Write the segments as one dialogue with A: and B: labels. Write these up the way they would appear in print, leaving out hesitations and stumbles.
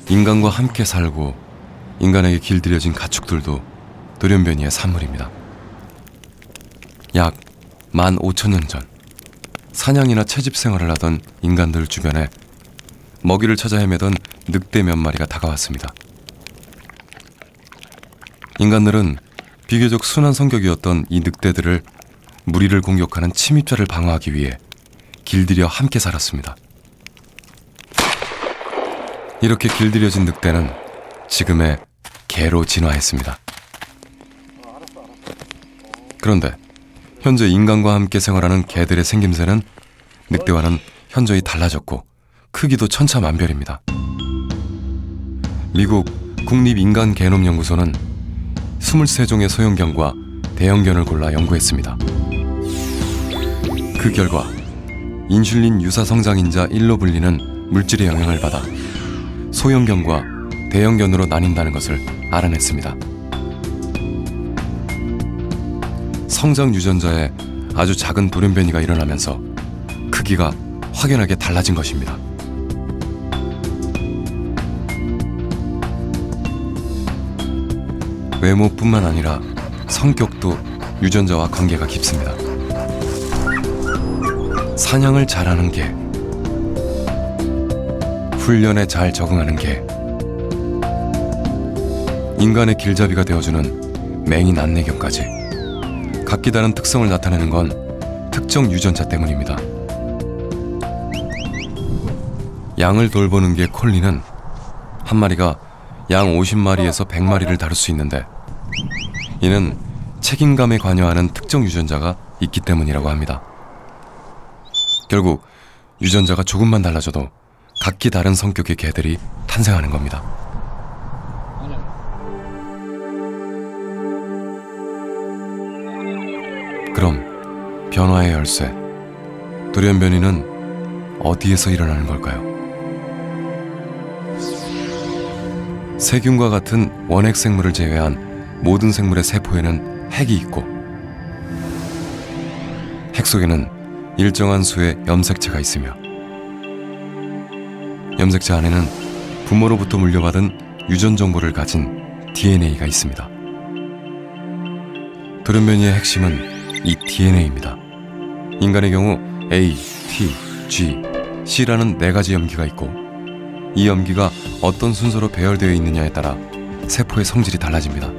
A: 인간과 함께 살고 인간에게 길들여진 가축들도 돌연변이의 산물입니다. 약 15,000년 전 사냥이나 채집 생활을 하던 인간들 주변에 먹이를 찾아 헤매던 늑대 몇 마리가 다가왔습니다. 인간들은 비교적 순한 성격이었던 이 늑대들을 무리를 공격하는 침입자를 방어하기 위해 길들여 함께 살았습니다. 이렇게 길들여진 늑대는 지금의 개로 진화했습니다. 그런데 현재 인간과 함께 생활하는 개들의 생김새는 늑대와는 현저히 달라졌고 크기도 천차만별입니다. 미국 국립인간개놈연구소는 23종의 소형견과 대형견을 골라 연구했습니다. 그 결과 인슐린 유사 성장인자 1로 불리는 물질의 영향을 받아 소형견과 대형견으로 나뉜다는 것을 알아냈습니다. 성장 유전자에 아주 작은 돌연변이가 일어나면서 크기가 확연하게 달라진 것입니다. 외모뿐만 아니라 성격도 유전자와 관계가 깊습니다. 사냥을 잘하는 개, 훈련에 잘 적응하는 개, 인간의 길잡이가 되어주는 맹인 안내견까지 각기 다른 특성을 나타내는 건 특정 유전자 때문입니다. 양을 돌보는 개 콜리는 한 마리가 양 50마리에서 100마리를 다룰 수 있는데 이는 책임감에 관여하는 특정 유전자가 있기 때문이라고 합니다. 결국 유전자가 조금만 달라져도 각기 다른 성격의 개들이 탄생하는 겁니다. 그럼 변화의 열쇠, 돌연변이는 어디에서 일어나는 걸까요? 세균과 같은 원핵 생물을 제외한 모든 생물의 세포에는 핵이 있고 핵 속에는 일정한 수의 염색체가 있으며 염색체 안에는 부모로부터 물려받은 유전 정보를 가진 DNA가 있습니다. 돌연변이의 핵심은 이 DNA입니다. 인간의 경우 A, T, G, C라는 4가지 염기가 있고 이 염기가 어떤 순서로 배열되어 있느냐에 따라 세포의 성질이 달라집니다.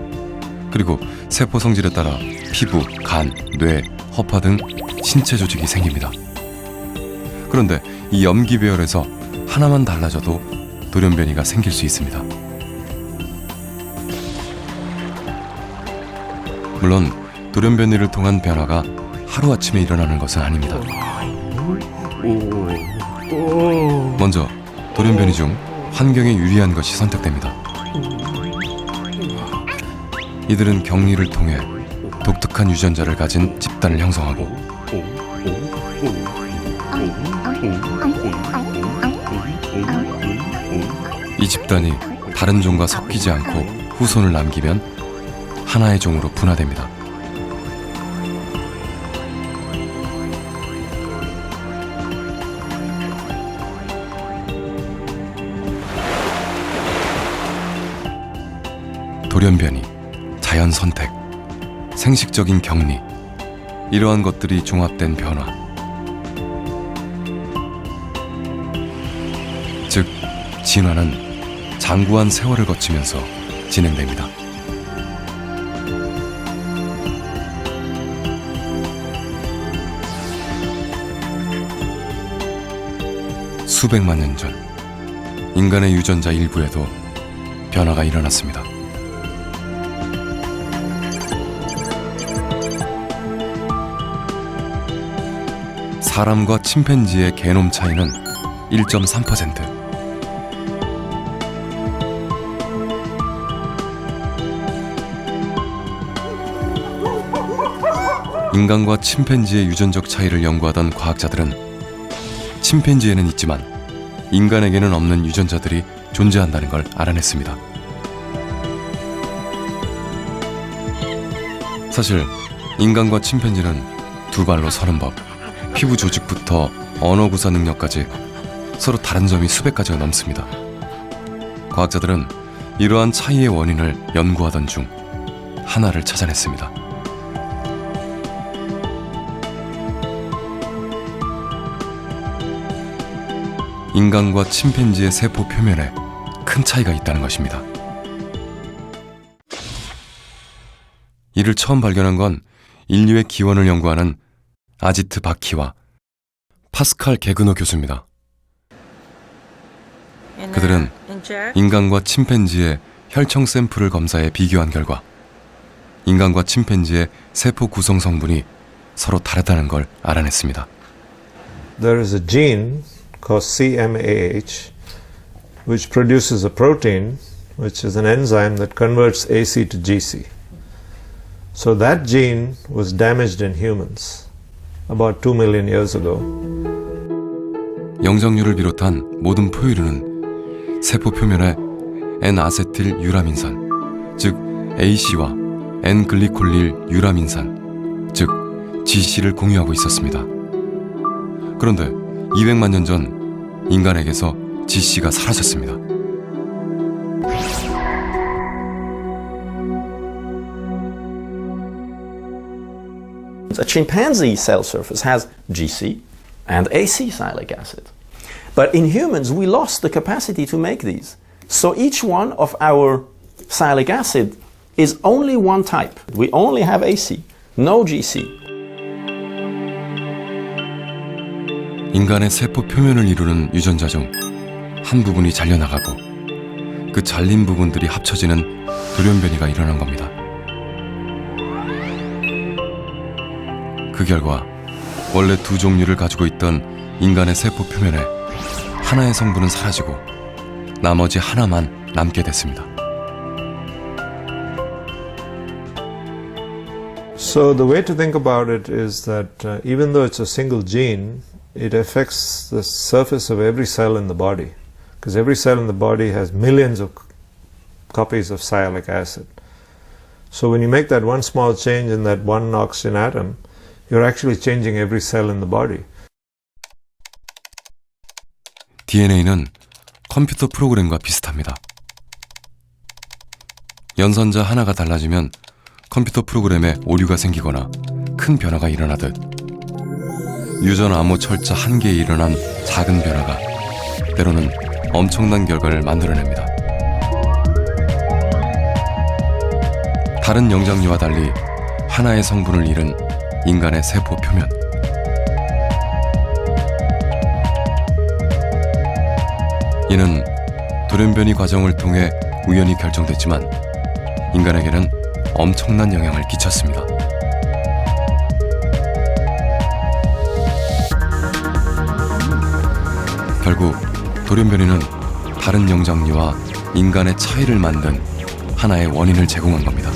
A: 그리고 세포 성질에 따라 피부, 간, 뇌, 허파 등 신체 조직이 생깁니다. 그런데 이 염기 배열에서 하나만 달라져도 돌연변이가 생길 수 있습니다. 물론 돌연변이를 통한 변화가 하루아침에 일어나는 것은 아닙니다. 먼저 돌연변이 중 환경에 유리한 것이 선택됩니다. 이들은 격리를 통해 독특한 유전자를 가진 집단을 형성하고 이 집단이 다른 종과 섞이지 않고 후손을 남기면 하나의 종으로 분화됩니다. 돌연변이, 자연 선택, 생식적인 격리, 이러한 것들이 종합된 변화, 즉 진화는 장구한 세월을 거치면서 진행됩니다. 수백만 년 전 인간의 유전자 일부에도 변화가 일어났습니다. 사람과 침팬지의 게놈 차이는 1.3%. 인간과 침팬지의 유전적 차이를 연구하던 과학자들은 침팬지에는 있지만 인간에게는 없는 유전자들이 존재한다는 걸 알아냈습니다. 사실 인간과 침팬지는 두 발로 서는 법, 피부 조직부터 언어 구사 능력까지 서로 다른 점이 수백 가지가 넘습니다. 과학자들은 이러한 차이의 원인을 연구하던 중 하나를 찾아냈습니다. 인간과 침팬지의 세포 표면에 큰 차이가 있다는 것입니다. 이를 처음 발견한 건 인류의 기원을 연구하는 아지트 바키와 파스칼 게그노 교수입니다. 그들은 인간과 침팬지의 혈청 샘플을 검사해 비교한 결과 인간과 침팬지의 세포 구성 성분이 서로 다르다는 걸 알아냈습니다.
B: There is a gene called CMAH which produces a protein which is an enzyme that converts AC to GC. So that gene was damaged in humans about 2 million years ago.
A: 영정류를 비롯한 모든 포유류는 세포 표면에 N아세틸 유라민산, 즉 AC와 N글리콜릴 유라민산, 즉 GC를 공유하고 있었습니다. 그런데 200만 년 전 인간에게서 GC가 사라졌습니다.
C: A chimpanzee cell surface has GC and acetylsialic acid. But in humans, we lost the capacity to make these. So each one of our sialic acid is only one type. We only have AC, no GC.
A: 인간의 세포 표면을 이루는 유전자 중 한 부분이 잘려나가고 그 잘린 부분들이 합쳐지는 돌연변이가 일어난 겁니다. 그 결과 원래 두 종류를 가지고 있던 인간의 세포 표면에 하나의 성분은 사라지고 나머지 하나만 남게 됐습니다.
B: So the way to think about it is that even though it's a single gene, it affects the surface of every cell in the body. Because every cell in the body has millions of copies of sialic acid. So when you make that one small change in that one oxygen atom, you're actually changing every cell in the body.
A: DNA는 컴퓨터 프로그램과 비슷합니다. 연산자 하나가 달라지면 컴퓨터 프로그램에 오류가 생기거나 큰 변화가 일어나듯 유전 암호 철자 한 개에 일어난 작은 변화가 때로는 엄청난 결과를 만들어냅니다. 다른 영장류와 달리 하나의 성분을 잃은 인간의 세포 표면. 이는 돌연변이 과정을 통해 우연히 결정됐지만 인간에게는 엄청난 영향을 끼쳤습니다. 결국 돌연변이는 다른 영장류와 인간의 차이를 만든 하나의 원인을 제공한 겁니다.